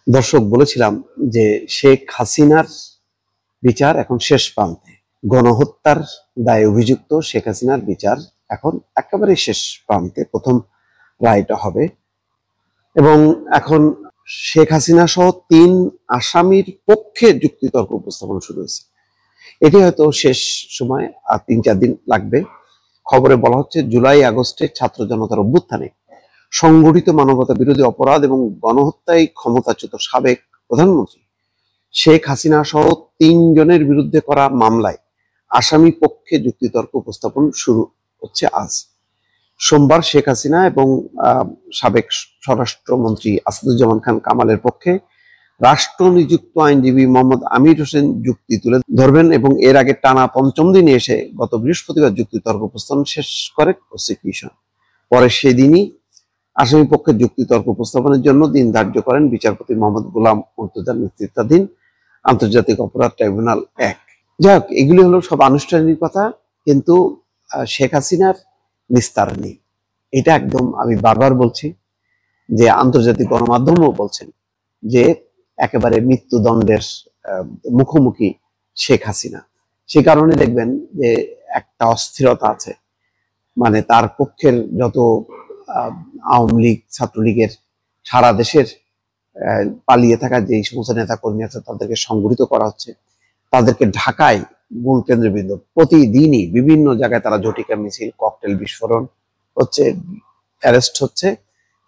দর্শক, বলেছিলাম যে শেখ হাসিনার বিচার এখন শেষ প্রান্তে। গণহত্যার দায়ে অভিযুক্ত শেখ হাসিনার বিচার এখন একেবারে শেষ প্রান্তে, প্রথম রায়টা হবে। এবং এখন শেখ হাসিনা সহ 3 আসামির পক্ষে যুক্তিতর্ক উপস্থাপন শুরু হয়েছে। এটি হয়তো শেষ সময়, আর 3-4 দিন লাগবে। খবরে বলা হচ্ছে, জুলাই আগস্টে ছাত্র জনতার অভ্যুত্থানে সংগঠিত মানবতা বিরোধী অপরাধ এবং গণহত্যায় ক্ষমতাচ্যুত সাবেক প্রধানমন্ত্রী শেখ হাসিনা সহ 3 জনের বিরুদ্ধে করা মামলায় আসামি পক্ষে যুক্তিতর্ক উপস্থাপন শুরু হচ্ছে আজ সোমবার। শেখ হাসিনা এবং সাবেক স্বরাষ্ট্রমন্ত্রী আসাদুজ্জামান খান কামালের পক্ষে রাষ্ট্র নিযুক্ত আইনজীবী মোহাম্মদ আমির হোসেন যুক্তি তুলে ধরবেন এবং এর আগে টানা 5ম দিনে এসে গত বৃহস্পতিবার যুক্তিতর্ক উপস্থাপন শেষ করে প্রসিকিউশন। পরে সেদিনই আসামি পক্ষের যুক্তিতর্ক উপস্থাপনের জন্য দিন ধার্য করেন বিচারপতি মোহাম্মদ গোলাম মুর্তজার নেতৃত্বাধীন আন্তর্জাতিক অপরাধ ট্রাইব্যুনাল 1। যাই হোক, এগুলি হলো সব আনুষ্ঠানিকতা, কিন্তু শেখ হাসিনার নিস্তার নেই। এটা একদম, আমি বারবার বলছি যে আন্তর্জাতিক গণমাধ্যমও বলছেন যে একেবারে মৃত্যুদণ্ডের মুখোমুখি শেখ হাসিনা। সে কারণে দেখবেন যে একটা অস্থিরতা আছে, মানে তার পক্ষের যত আওয়ামী লীগ, ছাত্রলীগের, সারা দেশের পালিয়ে থাকা যে সমস্ত নেতা কর্মী আছে তাদেরকে সংগঠিত করা হচ্ছে, তাদেরকে ঢাকায় মূল কেন্দ্রবিন্দু প্রতিদিনই বিভিন্ন জায়গায় তারা ঝটিকা মিছিল, ককটেল বিস্ফোরণ হচ্ছে, অ্যারেস্ট হচ্ছে,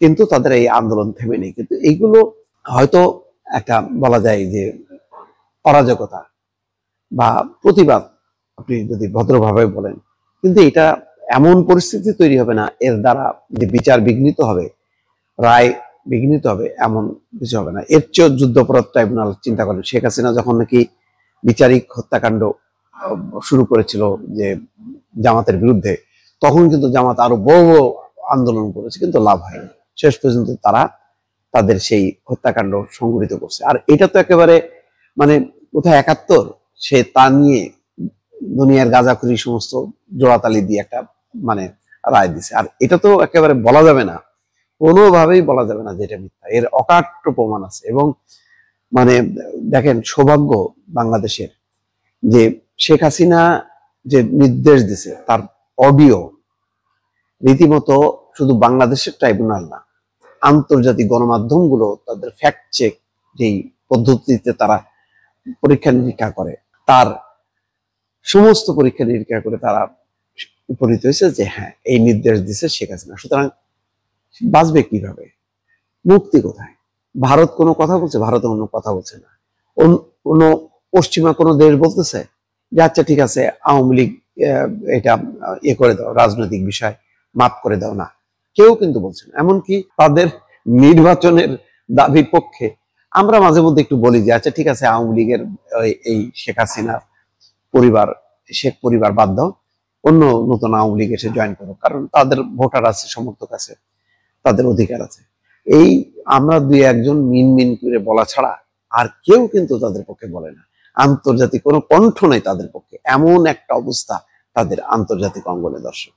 কিন্তু তাদের এই আন্দোলন থেমে নেই। কিন্তু এইগুলো হয়তো একটা বলা যায় যে অরাজকতা বা প্রতিবাদ, আপনি যদি ভদ্রভাবে বলেন, কিন্তু এটা এমন পরিস্থিতি তৈরি হবে না এর দ্বারা যে বিচার বিঘ্নিত হবে, রায় বিঘ্নিত হবে, এমন কিছু হবে না। এর চেয়েও যুদ্ধাপরাধ ট্রাইব্যুনাল চিন্তা করেন। শেখ হাসিনা যখন নাকি বিচারিক হত্যাকাণ্ড শুরু করেছিল যে জামাতের বিরুদ্ধে, তখন কিন্তু জামাত আরো বড় বড় আন্দোলন করেছে, কিন্তু লাভ হয়নি। শেষ পর্যন্ত তারা তাদের সেই হত্যাকাণ্ড সংঘটিত করছে। আর এটা তো একেবারে মানে কোথায় 71, সে তা নিয়ে দুনিয়ার গাঁজাখুরি সমস্ত জোড়াতালি দিয়ে একটা মানে রায় দিছে। আর এটা তো একেবারে বলা যাবে না, কোনোভাবেই বলা যাবে না যে এটা মিথ্যা। এর অকাট্য প্রমাণ আছে। এবং মানে দেখেন, সৌভাগ্য বাংলাদেশের যে শেখ হাসিনা যে নির্দেশ দিছে তার অডিও রীতিমতো শুধু বাংলাদেশের ট্রাইব্যুনাল না, আন্তর্জাতিক গণমাধ্যমগুলো তাদের ফ্যাক্ট চেক যেই পদ্ধতিতে তারা পরীক্ষা নিরীক্ষা করে, তার সমস্ত পরীক্ষা নিরীক্ষা করে তারা উপনীত হয়েছে যে হ্যাঁ, এই নির্দেশ দিছে শেখ হাসিনা। সুতরাং বাঁচবে কিভাবে? মুক্তি কোথায়? ভারত কোনো কথা বলছে? ভারত কোনো কথা বলছে না। কোন পশ্চিমা কোনো দেশ বলতেছে যে আচ্ছা ঠিক আছে, আওয়ামী লীগ এটা করে দাও, রাজনৈতিক বিষয় মাফ করে দাও? না, কেউ কিন্তু বলছে না। এমনকি তাদের নির্বাচনের দাবির পক্ষে আমরা মাঝে মধ্যে একটু বলি যে আচ্ছা ঠিক আছে, আওয়ামী লীগের এই শেখ হাসিনার পরিবার, শেখ পরিবার বাদ দাও, অন্য নতুন আওয়ামী লীগ এসে জয়েন করো, কারণ তাদের ভোটার আছে, সমর্থক আছে, তাদের অধিকার আছে। এই আমরা 2-1 মিন করে বলা ছাড়া আর কেউ কিন্তু তাদের পক্ষে বলে না। আন্তর্জাতিক কোনো কণ্ঠ নেই তাদের পক্ষে। এমন একটা অবস্থা তাদের আন্তর্জাতিক অঙ্গনে, দর্শক।